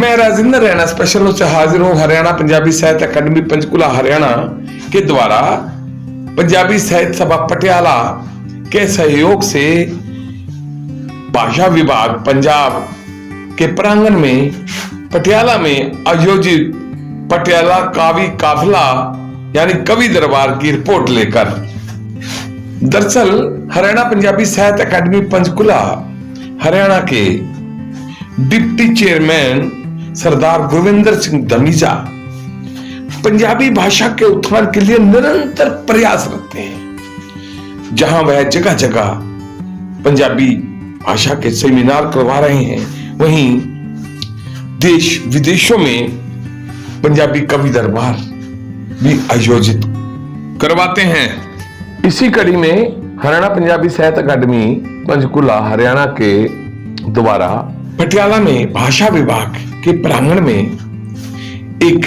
मैं राजेंद्र रैना स्पेशल से हाजिर हूं हरियाणा पंजाबी साहित्य अकादमी पंचकुला हरियाणा के द्वारा पंजाबी साहित्य सभा पटियाला के सहयोग से भाषा विभाग पंजाब के प्रांगण में पटियाला में आयोजित पटियाला कावी काफिला यानी कवि दरबार की रिपोर्ट लेकर। दरअसल हरियाणा पंजाबी साहित्य अकादमी पंचकुला हरियाणा के डिप्टी चेयरमैन सरदार गुरविंदर सिंह धमीजा पंजाबी भाषा के उत्थान के लिए निरंतर प्रयासरत हैं। जहां वह जगह जगह पंजाबी भाषा के सेमिनार करवा रहे हैं, वहीं देश विदेशों में पंजाबी कवि दरबार भी आयोजित करवाते हैं। इसी कड़ी में हरियाणा पंजाबी साहित्य अकादमी पंचकुला हरियाणा के द्वारा पटियाला में भाषा विभाग के प्रांगण में एक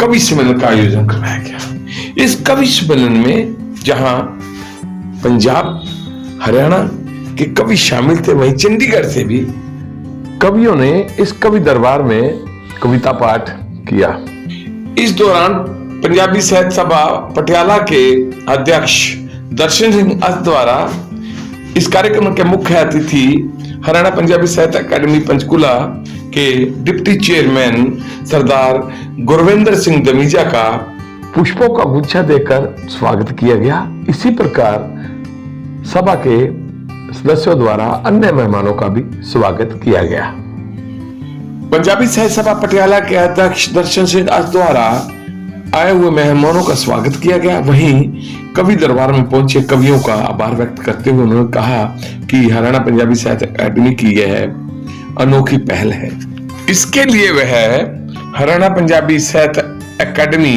कवि सम्मेलन का आयोजन करवाया गया। इस कवि सम्मेलन में जहां पंजाब हरियाणा के कवि शामिल थे, वहीं चंडीगढ़ से भी कवियों ने इस कवि दरबार में कविता पाठ किया। इस दौरान पंजाबी साहित्य सभा पटियाला के अध्यक्ष दर्शन सिंह अस द्वारा इस कार्यक्रम के मुख्य अतिथि हरियाणा पंजाबी साहित्य अकादमी पंचकुला के डिप्टी चेयरमैन सरदार गुरविंदर सिंह धमीजा का पुष्पों का गुच्छा देकर स्वागत किया गया। इसी प्रकार सभा के सदस्यों द्वारा अन्य मेहमानों का भी स्वागत किया गया। पंजाबी साहित्य सभा पटियाला के अध्यक्ष दर्शन सिंह अस द्वारा आए हुए मेहमानों का स्वागत किया गया। वहीं कवि दरबार में पहुंचे कवियों का आभार व्यक्त करते हुए उन्होंने कहा कि हरियाणा पंजाबी साहित्य अकादमी की यह अनोखी पहल है। इसके लिए वह हरियाणा पंजाबी साहित्य अकादमी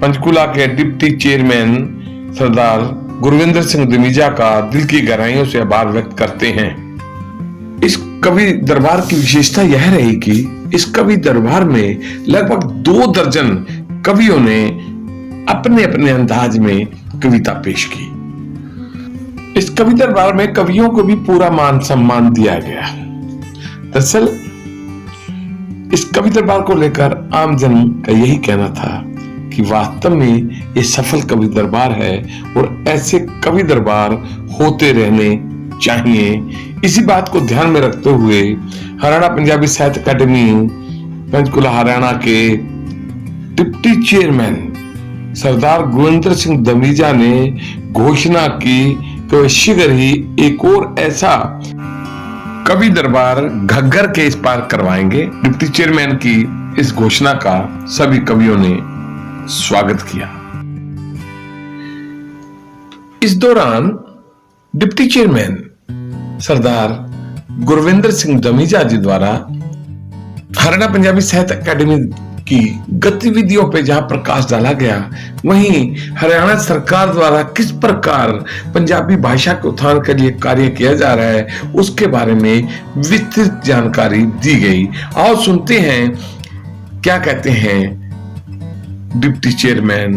पंचकुला के डिप्टी चेयरमैन सरदार गुरविंदर सिंह धमीजा का दिल की गहराइयों से आभार व्यक्त करते हैं। इस कवि दरबार की विशेषता यह रही कि इस कवि दरबार में लगभग 2 दर्जन कवियों ने अपने अपने अंदाज में कविता पेश की। इस कवि दरबार में कवियों को भी पूरा मान सम्मान दिया गया। दरअसल इस कवि दरबार को लेकर आमजन का यही कहना था कि वास्तव में ये सफल कवि दरबार है और ऐसे कवि दरबार होते रहने चाहिए। इसी बात को ध्यान में रखते हुए हरियाणा पंजाबी साहित्य अकादमी पंचकुला हरियाणा के डिप्टी चेयरमैन सरदार गुरविंदर सिंह धमीजा ने घोषणा की कि शीघ्र ही एक और ऐसा कवि दरबार घग्गर के इस पार करवाएंगे। डिप्टी चेयरमैन की इस घोषणा का सभी कवियों ने स्वागत किया। इस दौरान डिप्टी चेयरमैन सरदार गुरविंदर सिंह धमीजा जी द्वारा हरियाणा पंजाबी साहित्य अकादमी की गतिविधियों पे जहां प्रकाश डाला गया, वहीं हरियाणा सरकार द्वारा किस प्रकार पंजाबी भाषा के उत्थान के लिए कार्य किया जा रहा है उसके बारे में विस्तृत जानकारी दी गई। आओ सुनते हैं क्या कहते हैं डिप्टी चेयरमैन।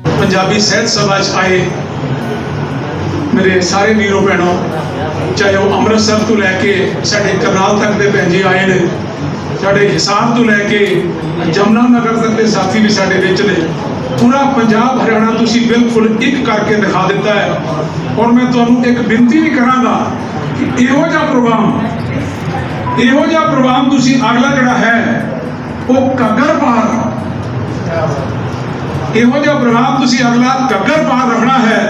पंजाबी साहित्य सभा आए मेरे सारे वीरों भैनों, चाहे वो अमृतसर तो लैके साडे करनाल तक के भैन जी आए ने, साडे हिसार तो लैके जमुनानगर तक के साथी भी साडे विच ने। पूरा पंजाब हरियाणा तुसी बिल्कुल एक करके दिखा दिता है। और मैं तुहानू एक बिनती भी करांगा कि इहो जिहा प्रोग्राम तुसी अगला जिहड़ा है वो घग्गर पार, इहो जिहा प्रोग्राम तुसी अगला घग्गर पार रखना है।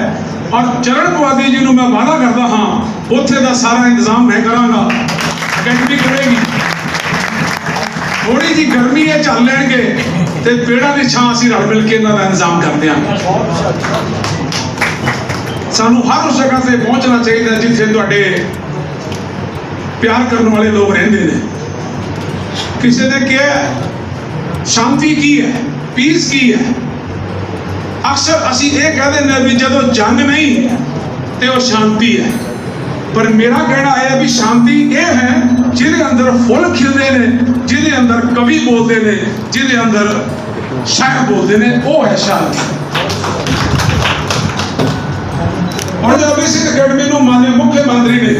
और चरण पुआधी जी मैं वादा करता हाँ उत्थे का सारा इंतजाम मैं करांगा, अकैडमी करेगी। थोड़ी जी गर्मी है चल लैणगे ते पेड़ां दी छां असीं रल मिल के इन्हां दा इंतजाम करदे हां। सानू हर उस जगह से पहुंचना चाहिए जिथे तुहाडे प्यार करने वाले लोग रहिंदे ने। किसी ने कहा शांति की है, पीस की है। अक्सर असी ये कह दें भी जदों जंग नहीं तो वह शांति है, पर मेरा कहना है भी शांति ये है जिहदे अंदर फुल खिलते हैं, जिहदे अंदर कवि बोलते हैं, जिहदे अंदर शायर बोलते हैं, वो है शांति। और जब इस अकेडमी को माननीय मुख्यमंत्री ने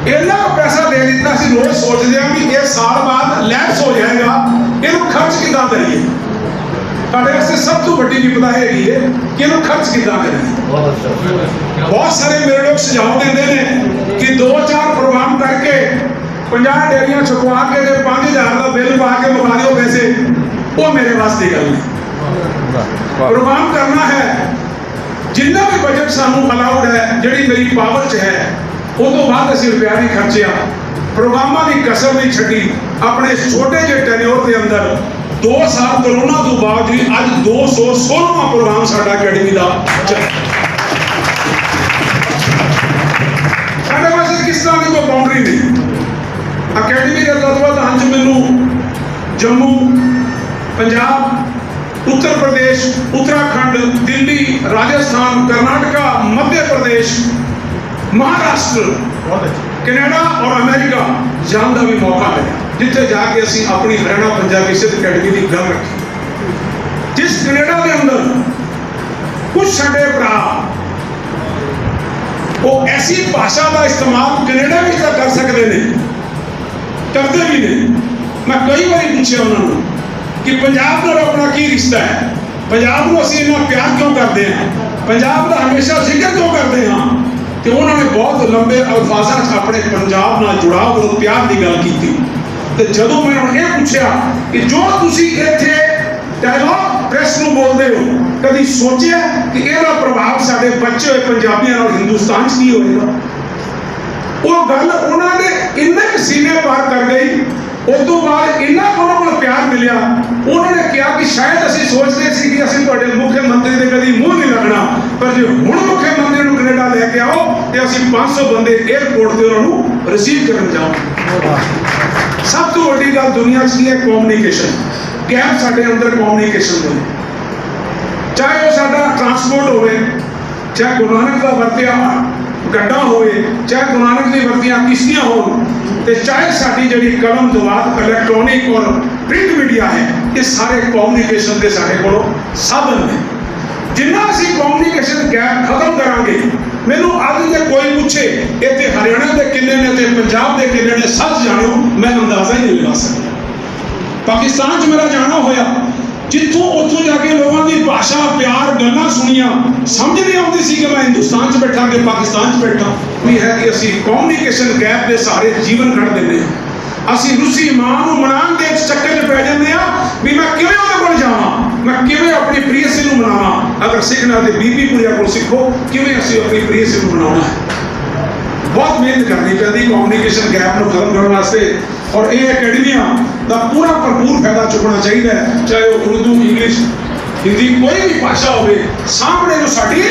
ਇੰਨਾ ਕੁ ਪੈਸਾ ਦੇ ਦਿੱਤਾ, ਅਸੀਂ ਰੋਜ਼ ਸੋਚਦੇ ਹਾਂ ਵੀ ਇਹ ਸਾਲ ਬਾਅਦ ਲੈਪਸ ਹੋ ਜਾਏਗਾ, ਇਹਨੂੰ ਖਰਚ ਕਿੱਦਾਂ ਕਰੀਏ। ਸਾਡੇ ਵਾਸਤੇ ਸਭ ਤੋਂ ਵੱਡੀ ਵਿਪਤਾ ਹੈਗੀ ਹੈ ਕਿ ਇਹਨੂੰ ਖਰਚ ਕਿੱਦਾਂ ਕਰੀਏ। ਬਹੁਤ ਸਾਰੇ ਮੇਰੇ ਲੋਕ ਸੁਝਾਅ ਦਿੰਦੇ ਨੇ ਕਿ 2-4 ਪ੍ਰੋਗਰਾਮ ਕਰਕੇ 50 ਡੇਅਰੀਆਂ ਛੁਪਵਾ ਕੇ ਤੇ 5000 ਦਾ ਬਿੱਲ ਪਾ ਕੇ ਮੁਕਾ ਦਿਓ ਪੈਸੇ, ਉਹ ਮੇਰੇ ਵਾਸਤੇ ਗੱਲ ਨਹੀਂ। ਪ੍ਰੋਗਰਾਮ ਕਰਨਾ ਹੈ, ਜਿੰਨਾ ਵੀ ਬਜਟ ਸਾਨੂੰ ਅਲਾਉਡ ਹੈ, ਜਿਹੜੀ ਮੇਰੀ ਪਾਵਰ 'ਚ ਹੈ, ਉਹ ਤੋਂ ਬਾਅਦ ਅਸੀਂ ਰੁਪਿਆ ਨਹੀਂ ਖਰਚਿਆ। ਪ੍ਰੋਗਰਾਮਾਂ ਦੀ ਕਸਰ ਨਹੀਂ ਛੱਡੀ। ਆਪਣੇ ਛੋਟੇ ਜਿਹੇ ਟੈਨਿਓਰ ਦੇ ਅੰਦਰ 2 ਸਾਲ ਕਰੋਨਾ ਤੋਂ ਬਾਅਦ ਵੀ ਅੱਜ 216ਵਾਂ ਪ੍ਰੋਗਰਾਮ ਸਾਡਾ ਅਕੈਡਮੀ ਦਾ ਸਾਡੇ ਵਾਸਤੇ ਕਿਸ ਤਰ੍ਹਾਂ ਦੀ ਕੋਈ ਬਾਉਂਡਰੀ ਨਹੀਂ। ਅਕੈਡਮੀ ਦੇ ਤਤਵਾਧਾਨ 'ਚ ਮੈਨੂੰ ਜੰਮੂ, ਪੰਜਾਬ, उत्तर प्रदेश, उत्तराखंड, दिल्ली, राजस्थान, कर्नाटका, मध्य प्रदेश, महाराष्ट्र, कनाडा और अमेरिका जाने का भी मौका मिला, जिथे जाके असी अपनी हरियाणा पंजाबी सिद्ध अकैडमी की गल रखी। जिस कनाडा के अंदर कुछ साडे भरा वो ऐसी भाषा का इस्तेमाल कनाडा में कर सकते हैं, करते भी नहीं। मैं कई बार पूछा उन्होंने कि पंजाब नाल अपना की रिश्ता है, पंजाब को असीं इन्ना प्यार क्यों करते हैं, पंजाब का हमेशा जिक्र क्यों करते हैं। तो उन्होंने बहुत लंबे अल्फाजां च अपने पंजाब नाल जुड़ाव और प्यार की गल की। तो जदों मैं उन्हें यह पूछा कि जो तुसीं इत्थे डायलॉग प्रेस नूं बोलते हो, कभी सोचिया कि इसका प्रभाव साडे बचे हुए पंजाबियों नाल हिंदुस्तान च की होएगा। वो गल उन्होंने इन्ने सीने पार कर गई। उस तो बाद इन्ना को प्यार मिलिया, उन्होंने कहा कि शायद असीं सोचते सी कि असीं तुहाडे मुख्यमंत्री दे कदी मूँह नहीं लगना, पर जो हुण मुख्यमंत्री नूं कनेडा लैके आओ तो असीं 500 बंदे एयरपोर्ट ते उन्हां नूं रिसीव करन जाओ। सब तो वड्डी गल दुनिया च है कम्युनिकेशन, गैप साडे अंदर कम्युनिकेशन दे, चाहे वो साडा ट्रांसपोर्ट होवे, चाहे गुरु नानक दा वरतिया गड्ढा होए, चाहे गुरु नानक दी वरतियां किश्तियां होण, ते चाहे साडी जिहड़ी कलम दवात इलैक्ट्रॉनिक और प्रिंट मीडिया है, ये सारे कम्युनिकेशन के साडे कोल साधन ने। जिन्ना असीं कम्युनिकेशन गैप खत्म करांगे, मैनूं अज जे कोई पूछे इत्थे हरियाणा के किन्ने ने ते पंजाब के किन्ने ने, सच जाणो मैं अंदाजा ही नहीं लगा सकदा। पाकिस्तान च मेरा जाना होया, जिथों उत्थों जाके लोगों की भाषा प्यार गल्लां सुनिया, समझ नहीं आती सी कि मैं हिंदुस्तान च बैठा कि पाकिस्तान च बैठा। भी है कि असी कम्युनिकेशन गैप के सारे जीवन कढ़ देने, असी रूसी मां नूं मनाउण दे चक्कर च पै जांदे आ भी मैं किवें उहदे कोल जावां, मैं किवें अपनी प्रियसी नूं मनावां। अगर सीखना तो बीबी पुरिया कोल सीखो किवें असी अपनी प्रियसी नूं मनाउणा है। बहुत मेहनत करनी पैंदी कम्युनिकेशन गैप नूं खत्म करने वास्ते, और ये अकैडमियां का पूरा भरपूर फायदा चुकना चाहिए, चाहे वो उर्दू, इंग्लिश, हिंदी, कोई भी भाषा हो, सामने जो साडी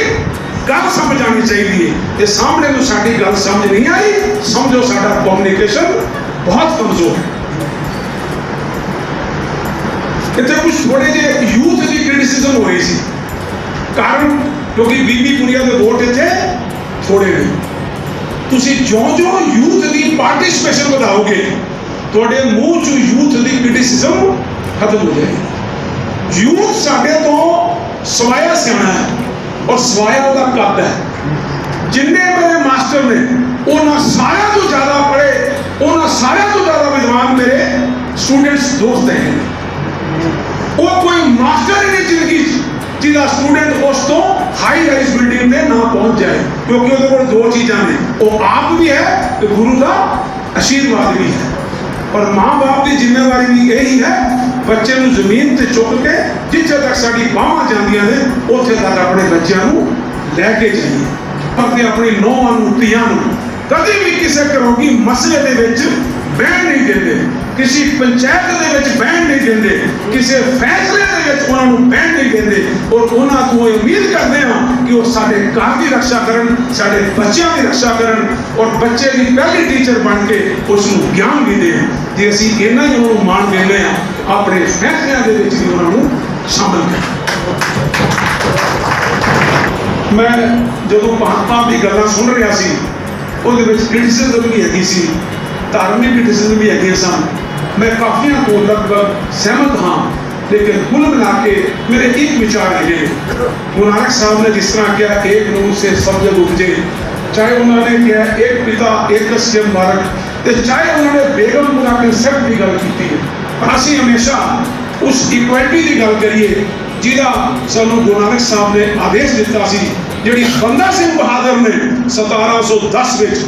गल समझ आनी चाहिए। ये सामने जो साडी गल समझ नहीं आई, समझो साडा कम्युनिकेशन बहुत कमजोर है। इतने कुछ थोड़े जे यूथ की क्रिटिसिज्म हो रही थी, कारण क्योंकि बीबी पुरिया के वोट इतने थोड़े ने। तुसी जो यूथ की पार्टिसिपेशन बढ़ाओगे, थोड़े मुंह चो यूथ की क्रिटिसिज्म खत्म हो जाएगी। यूथ साडे तो सवाया सियाणा है और सवाया का कद है। जिन्ने मेरे मास्टर ने उन्होंने सारे तो ज़्यादा पढ़े, उन्होंने सारे तो ज़्यादा विद्वान मेरे स्टूडेंट्स दोस्त हैं। वो कोई मास्टर ही नहीं जिंदगी जिसका स्टूडेंट उस तो हाई राइज बिल्डिंग में ना पहुंच जाए, क्योंकि वो को 2 चीज़ां ने, वो आप भी है तो गुरु का आशीर्वाद भी है। और माँ बाप की जिम्मेवारी भी यही है, बच्चे को जमीन से चुक के जिथे तक साड़ी बाहां जांदियां ने उत्थे तक अपने बच्चों को लैके जाइए। पर अपनी नौहां नूं धीआं नूं कभी भी किसी घरोगी मसले दे विच बहन नहीं देंगे, किसी पंचायत दे विच बहन नहीं देंगे, किसी फैसले दे विच उन्हां नूं बहन नहीं देंगे। और उन्हां तों उम्मीद करते हैं कि वो साडे घर की रक्षा करन, साडे बच्चों की रक्षा करन, और बच्चे की पहली टीचर बन के उसनूं ज्ञान भी दें। जे असीं इन्ना ही उन्हां नूं मान देंगे अपने फैसलों के विच भी उन्हां नूं शामिल करें। मैं जदों महात्मा की गल्लां सुन रहा सी, ਉਹਦੇ ਵਿੱਚ क्रिटिसिज्म भी हैगी सी, धार्मिक क्रिटिसिज्म भी हैगे सन। मैं काफियां को लगभग सहमत हाँ, लेकिन कुल मिला के मेरे एक विचार है। गुरु नानक साहब ने जिस तरह किया, एक नूर से सब जग उपजे, ਚਾਹੇ ਉਹਨਾਂ ਨੇ ਕਿਹਾ ਇੱਕ ਪਿਤਾ ਇੱਕ ਸੇ ਮੁਬਾਰਕ, ਤੇ ਚਾਹੇ ਉਹਨਾਂ ਨੇ ਬੇਗਮ ਦਾ ਕਨਸੈਪਟ ਦੀ ਗੱਲ ਕੀਤੀ ਹੈ, ਪਰ ਅਸੀਂ ਹਮੇਸ਼ਾ ਉਸ ਇਕੁਐਲਿਟੀ ਦੀ ਗੱਲ ਕਰੀਏ ਜਿਹਦਾ ਸਾਨੂੰ ਗੁਰੂ ਨਾਨਕ ਸਾਹਿਬ ਨੇ ਆਦੇਸ਼ ਦਿੱਤਾ ਸੀ, ਜਿਹੜੀ ਬੰਦਾ ਸਿੰਘ ਬਹਾਦਰ ਨੇ 1710 ਵਿੱਚ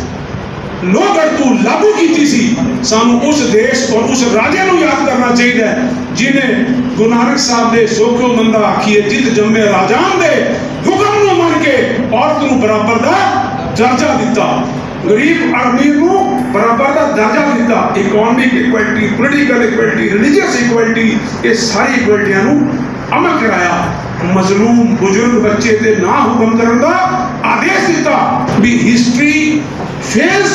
ਲੋਹਗੜ੍ਹ ਤੋਂ ਲਾਗੂ ਕੀਤੀ ਸੀ। ਸਾਨੂੰ ਉਸ ਦੇਸ਼ ਔਰ ਉਸ ਰਾਜੇ ਨੂੰ ਯਾਦ ਕਰਨਾ ਚਾਹੀਦਾ ਹੈ ਜਿਹਨੇ ਗੁਰੂ ਨਾਨਕ ਸਾਹਿਬ ਦੇ ਸੋਖੋ ਮੰਦਾ ਆਖੀਏ ਜਿਤ ਜੰਮੇ ਰਾਜਾਨ ਦੇ ਹੁਕਮ ਨੂੰ ਮੰਨ ਕੇ ਔਰਤ ਨੂੰ ਬਰਾਬਰ ਦਾ ਦਰਜਾ ਦਿੱਤਾ, ਗਰੀਬ ਅਮੀਰ ਨੂੰ ਬਰਾਬਰ ਦਾ ਦਰਜਾ ਦਿੱਤਾ। Economic equality, political equality, religious equality, ਇਹ ਸਾਰੀ ਇਕੁਐਲਿਟੀਆਂ ਨੂੰ ਅਮਲ ਕਰਾਇਆ। ਮਜ਼ਲੂਮ ਬਜ਼ੁਰਗ ਬੱਚੇ ਤੇ ਨਾ ਹੁਕਮ ਕਰਨ ਦਾ ਆਦੇਸ਼ ਦਿੱਤਾ ਵੀ history fails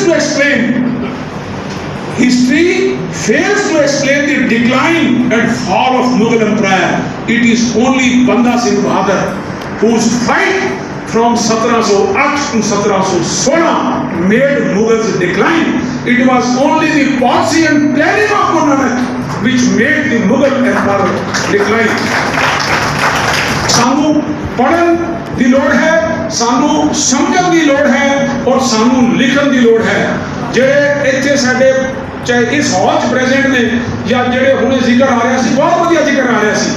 to explain the decline and fall of Mughal Empire. It is only Banda Singh Bahadur whose fight from 1708 to 1716 made Mughals decline. It was only the policy and planning of Guru Nanak which made the Mughal Empire decline. ਸਾਨੂੰ ਪੜ੍ਹਨ ਦੀ ਲੋੜ ਹੈ, ਸਾਨੂੰ ਸਮਝਣ ਦੀ ਲੋੜ ਹੈ ਔਰ ਸਾਨੂੰ ਲਿਖਣ ਦੀ ਲੋੜ ਹੈ। ਜਿਹੜੇ ਇੱਥੇ ਸਾਡੇ ਚਾਹੇ ਇਸ ਹਾਲ 'ਚ ਪ੍ਰੈਜ਼ੈਂਟ ਨੇ ਜਾਂ ਜਿਹੜੇ ਹੁਣੇ ਜ਼ਿਕਰ ਆ ਰਿਹਾ ਸੀ, ਬਹੁਤ ਵਧੀਆ ਜ਼ਿਕਰ ਆ ਰਿਹਾ ਸੀ,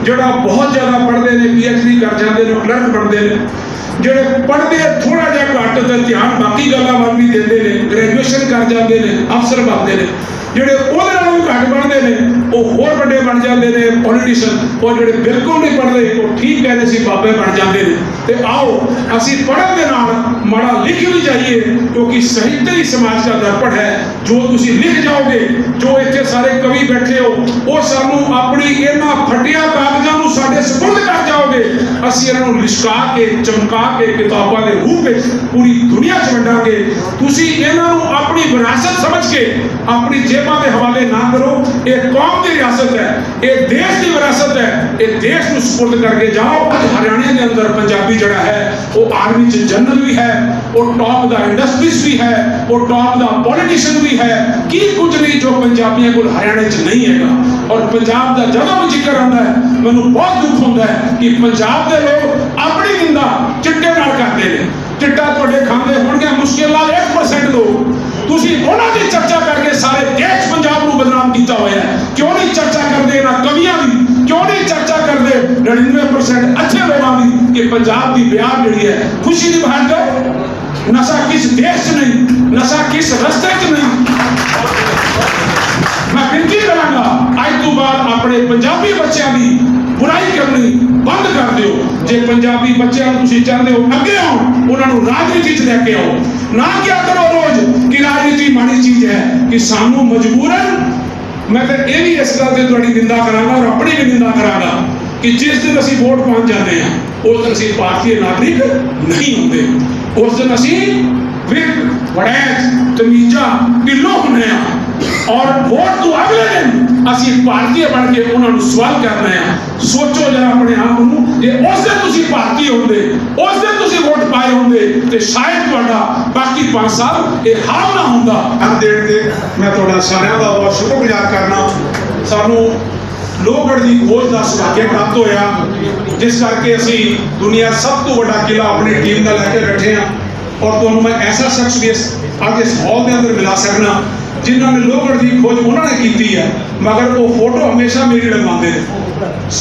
ਜਿਹੜਾ ਬਹੁਤ ਜ਼ਿਆਦਾ ਪੜ੍ਹਦੇ ਨੇ, PhD ਕਰ ਜਾਂਦੇ ਨੇ, ਕਲਰਕ ਬਣਦੇ ਨੇ, ਜਿਹੜੇ ਪੜ੍ਹਦੇ ਥੋੜਾ ਜਿਹਾ ਘੱਟ ਤੇ ਧਿਆਨ ਬਾਕੀ ਗੱਲਾਂ ਵੱਲ ਵੀ ਦਿੰਦੇ ਨੇ, ਗ੍ਰੈਜੂਏਸ਼ਨ ਕਰ ਜਾਂਦੇ ਨੇ, ਅਫਸਰ ਬਣਦੇ ਨੇ, ਜਿਹੜੇ ਉਹਦੇ ਨਾਲੋਂ ਘੱਟ ਪੜ੍ਹਦੇ ਨੇ ਉਹ ਹੋਰ ਵੱਡੇ ਬਣ ਜਾਂਦੇ ਨੇ ਪੋਲੀਟੀਸ਼ੀਅਨ, ਉਹ ਜਿਹੜੇ ਬਿਲਕੁਲ ਨਹੀਂ ਪੜ੍ਹਦੇ ਉਹ ਠੀਕ ਕਹਿੰਦੇ ਸੀ ਬਾਬੇ ਬਣ ਜਾਂਦੇ ਨੇ। ਤੇ ਆਓ ਅਸੀਂ ਪੜ੍ਹਨ ਦੇ ਨਾਲ ਮਾੜਾ ਲਿਖ ਵੀ ਜਾਈਏ, ਕਿਉਂਕਿ ਸਾਹਿਤ ਹੀ ਸਮਾਜ ਦਾ ਦਰਪਣ ਹੈ। ਜੋ ਤੁਸੀਂ ਲਿਖ ਜਾਓਗੇ, ਜੋ ਇੱਥੇ ਸਾਰੇ ਕਵੀ ਬੈਠੇ ਹੋ, ਉਹ ਸਾਨੂੰ ਆਪਣੀ ਇਹਨਾਂ ਫਟੀਆਂ ਕਾਗਜ਼ਾਂ ਨੂੰ ਸਾਡੇ ਸਪੁਰਦ ਕਰ ਜਾਓਗੇ। ਅਸੀਂ ਇਹਨਾਂ ਨੂੰ ਲਿਸ਼ਕਾ ਕੇ ਚਮਕਾ ਕੇ ਕਿਤਾਬਾਂ ਦੇ ਰੂਪ ਵਿੱਚ ਪੂਰੀ ਦੁਨੀਆ 'ਚ ਵੰਡਾਂਗੇ। ਤੁਸੀਂ ਇਹਨਾਂ ਨੂੰ ਆਪਣੀ ਵਿਰਾਸਤ ਸਮਝ ਕੇ ਆਪਣੀ ਜੇਬਾਂ ਦੇ ਹਵਾਲੇ ਨਾ ਕਰੋ। ਇਹ ਕੌਮ ਦੀ ਵਿਰਾਸਤ ਹੈ, ਇਹ ਦੇਸ਼ ਦੀ ਵਿਰਾਸਤ ਹੈ, ਇਹ ਦੇਸ਼ ਨੂੰ ਸਪੁਰਦ ਕਰਕੇ ਜਾਓ। ਹਰਿਆਣੇ ਦੇ ਅੰਦਰ ਪੰਜਾਬੀ ਜਿਹੜਾ ਹੈ ਉਹ ਆਰਮੀ 'ਚ ਜਨਰਲ ਵੀ ਹੈ, ਉਹ ਟੌਪ ਦਾ ਇੰਡਸਟਰੀਜ਼ ਵੀ ਹੈ, ਉਹ ਟੌਪ ਦਾ ਪੋਲੀਟੀਸ਼ੀਅਨ ਵੀ ਹੈ। ਕੀ ਕੁਝ ਨਹੀਂ ਜੋ ਪੰਜਾਬੀਆਂ ਕੋਲ ਹਰਿਆਣੇ 'ਚ ਨਹੀਂ ਹੈਗਾ। ਔਰ ਪੰਜਾਬ ਦਾ ਜਦੋਂ ਵੀ ਜ਼ਿਕਰ ਆਉਂਦਾ ਹੈ ਮੈਨੂੰ ਬਹੁਤ ਦੁੱਖ ਹੁੰਦਾ ਹੈ ਕਿ ਪੰਜਾਬ ਦੇ ਲੋਕ ਆਪਣੀ ਨਿੰਦਾ ਚਿੱਟੇ ਨਾਲ ਕਰਦੇ ਨੇ। ਚਿੱਟਾ ਤੁਹਾਡੇ ਖਾਂਦੇ ਹੋਣਗੇ ਮੁਸ਼ਕਿਲ ਨਾਲ 1% ਲੋਕ, ਤੁਸੀਂ ਉਹਨਾਂ ਦੀ ਚਰਚਾ ਕਰਕੇ ਸਾਰੇ ਦੇਸ਼ ਪੰਜਾਬ ਨੂੰ ਬਦਨਾਮ ਕੀਤਾ ਹੋਇਆ ਹੈ। ਕਿਉਂ ਨਹੀਂ ਚਰਚਾ ਕਰਦੇ ਇਹਨਾਂ ਕਵੀਆਂ ਦੀ, ਕਿਉਂ ਨਹੀਂ ਚਰਚਾ ਕਰਦੇ 99% ਅੱਛੇ ਲੋਕਾਂ ਦੀ ਕਿ ਪੰਜਾਬ ਦੀ ਬਿਆਨ ਜਿਹੜੀ ਹੈ ਖੁਸ਼ੀ ਦੀ ਬਹਾਰ ਹੈ। ਨਸ਼ਾ ਕਿਸ ਦੇਸ਼ 'ਚ ਨਹੀਂ, ਨਸ਼ਾ ਕਿਸ ਰਸਤੇ 'ਚ ਨਹੀਂ। ਮੈਂ ਬੇਨਤੀ ਕਰਾਂਗਾ ਅੱਜ ਤੋਂ ਬਾਅਦ ਆਪਣੇ ਪੰਜਾਬੀ ਬੱਚਿਆਂ ਦੀ ਬੁਰਾਈ ਕਰਨੀ ਬੰਦ ਕਰ ਦਿਓ। ਜੇ ਪੰਜਾਬੀ ਬੱਚਿਆਂ ਨੂੰ ਤੁਸੀਂ ਚਾਹੁੰਦੇ ਹੋ ਅੱਗੇ ਆਉਣ, ਉਹਨਾਂ ਨੂੰ ਰਾਜਨੀਤੀ 'ਚ ਲੈ ਕੇ ਆਓ। ਨਾ ਕਿਹਾ ਕਰੋ ਰੋਜ਼ ਕਿ ਰਾਜਨੀਤੀ ਮਾੜੀ ਚੀਜ਼ ਹੈ, ਕਿ ਸਾਨੂੰ ਮਜਬੂਰਨ। ਮੈਂ ਫਿਰ ਇਹ ਵੀ ਇਸ ਗੱਲ ਤੇ ਤੁਹਾਡੀ ਨਿੰਦਾ ਕਰਾਂਗਾ ਔਰ ਆਪਣੀ ਵੀ ਨਿੰਦਾ ਕਰਾਂਗਾ ਕਿ ਜਿਸ ਦਿਨ ਅਸੀਂ ਵੋਟ ਪਾਉਣ ਜਾਂਦੇ ਹਾਂ ਉਸ ਦਿਨ ਅਸੀਂ ਭਾਰਤੀ ਨਾਗਰਿਕ ਨਹੀਂ ਹੁੰਦੇ। ਉਸ ਦਿਨ ਅਸੀਂ ਵਿਰਕ ਵੜੈਚ ਤਮੀਜ਼ਾ ਢਿੱਲੋਂ ਹੁੰਦੇ ਹਾਂ ਔਰ ਵੋਟ ਤੋਂ ਅਗਲੇ ਦਿਨ ਅਸੀਂ ਭਾਰਤੀ ਬਣ ਕੇ ਉਹਨਾਂ ਨੂੰ ਸਵਾਲ ਕਰਨਾ ਹੈ। ਸੋਚੋ ਜਰਾ ਆਪਣੇ ਆਪ ਨੂੰ, ਜੇ ਉਸ ਦਿਨ ਤੁਸੀਂ ਭਾਰਤੀ ਹੁੰਦੇ, ਉਸ ਦਿਨ ਤੁਸੀਂ ਵੋਟ ਪਾਏ ਹੁੰਦੇ ਤੇ ਸ਼ਾਇਦ ਤੁਹਾਡਾ ਬਾਕੀ 5 ਸਾਲ ਇਹ ਹਾਲ ਨਾ ਹੁੰਦਾ। ਹਰ ਦੇਣ ਦੇ ਮੈਂ ਤੁਹਾਡਾ ਸਾਰਿਆਂ ਦਾ ਬਹੁਤ ਸ਼ੁਕਰਗੁਜ਼ਾਰ ਕਰਨਾ। ਸਾਨੂੰ ਲੋਹਗੜ੍ਹ ਦੀ ਖੋਜ ਦਾ ਸੁਭਾਗਿਆ ਪ੍ਰਾਪਤ ਹੋਇਆ, ਜਿਸ ਕਰਕੇ ਅਸੀਂ ਦੁਨੀਆ ਸਭ ਤੋਂ ਵੱਡਾ ਕਿਲਾ ਆਪਣੀ ਟੀਮ ਦਾ ਲੈ ਕੇ ਬੈਠੇ ਹਾਂ। ਔਰ ਤੁਹਾਨੂੰ ਮੈਂ ਐਸਾ ਸ਼ਖਸ ਵੀ ਅੱਜ ਇਸ ਹਾਲ ਦੇ ਅੰਦਰ ਮਿਲਾ ਸਕਣਾ ਜਿਨ੍ਹਾਂ ਨੇ ਲੋਹਗੜ੍ਹ ਦੀ ਖੋਜ ਉਹਨਾਂ ਨੇ ਕੀਤੀ ਹੈ, ਮਗਰ ਉਹ ਫੋਟੋ ਹਮੇਸ਼ਾ ਮੇਰੀ ਲਗਵਾਉਂਦੇ ਨੇ।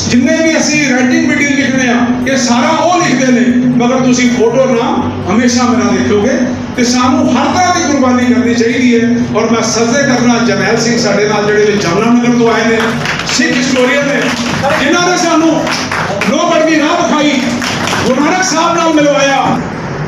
ਜਿੰਨੇ ਵੀ ਅਸੀਂ ਰਾਈਟਿੰਗ ਮੀਟਿੰਗ ਲਿਖਦੇ ਆ ਇਹ ਸਾਰਾ ਉਹ ਲਿਖਦੇ ਨੇ, ਮਗਰ ਤੁਸੀਂ ਫੋਟੋ ਨਾ ਹਮੇਸ਼ਾ ਮੇਰਾ ਦੇਖੋਗੇ। ਤੇ ਸਾਨੂੰ ਹਰ ਤਰ੍ਹਾਂ ਦੀ ਕੁਰਬਾਨੀ ਕਰਨੀ ਚਾਹੀਦੀ ਹੈ। ਔਰ ਮੈਂ ਸਜਦੇ ਕਰਨਾ ਜਰਨੈਲ ਸਿੰਘ ਸਾਡੇ ਨਾਲ ਜਿਹੜੇ ਜਮਨਾ ਨਗਰ ਤੋਂ ਆਏ ਨੇ, ਸਿੱਖ ਹਿਸਟੋਰੀਅਨ ਨੇ, ਜਿਨ੍ਹਾਂ ਨੇ ਸਾਨੂੰ ਲੋਹਗੜ੍ਹ ਦੀ ਰਾਹ ਦਿਖਾਈ, ਗੁਰੂ ਨਾਨਕ ਸਾਹਿਬ ਨਾਲ ਮਿਲਵਾਇਆ।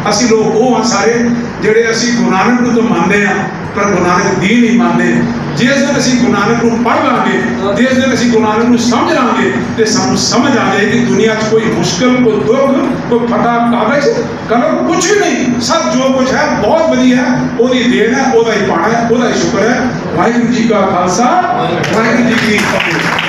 ਅਸੀਂ ਲੋਕ ਉਹ ਹਾਂ ਸਾਰੇ ਜਿਹੜੇ ਅਸੀਂ ਗੁਰੂ ਨਾਨਕ ਨੂੰ ਤਾਂ ਮੰਨਦੇ ਹਾਂ ਪਰ ਗੁਰੂ ਨਾਨਕ ਦੀ ਨਹੀਂ ਮੰਨਦੇ। ਜਿਸ ਦਿਨ ਅਸੀਂ ਗੁਰੂ ਨਾਨਕ ਨੂੰ ਪੜ੍ਹ ਲਾਂਗੇ, ਜਿਸ ਦਿਨ ਅਸੀਂ ਗੁਰੂ ਨਾਨਕ ਨੂੰ ਸਮਝ ਲਾਂਗੇ ਤੇ ਸਾਨੂੰ ਸਮਝ ਆ ਜਾਏਗੀ ਦੁਨੀਆ 'ਚ ਕੋਈ ਮੁਸ਼ਕਲ, ਕੋਈ ਦੁੱਖ, ਕੋਈ ਫਟਾ ਕਾਗਜ਼, ਕਲਮ ਕੁਝ ਵੀ ਨਹੀਂ। ਸਭ ਜੋ ਕੁਝ ਹੈ ਬਹੁਤ ਵਧੀਆ ਹੈ, ਉਹਦੀ ਦੇਣ ਹੈ, ਉਹਦਾ ਹੀ ਪਾਣਾ ਹੈ, ਉਹਦਾ ਹੀ ਸ਼ੁਕਰ ਹੈ। ਵਾਹਿਗੁਰੂ ਜੀ ਕਾ ਖਾਲਸਾ, ਵਾਹਿਗੁਰੂ ਜੀ ਕੀ ਫਤਿਹ।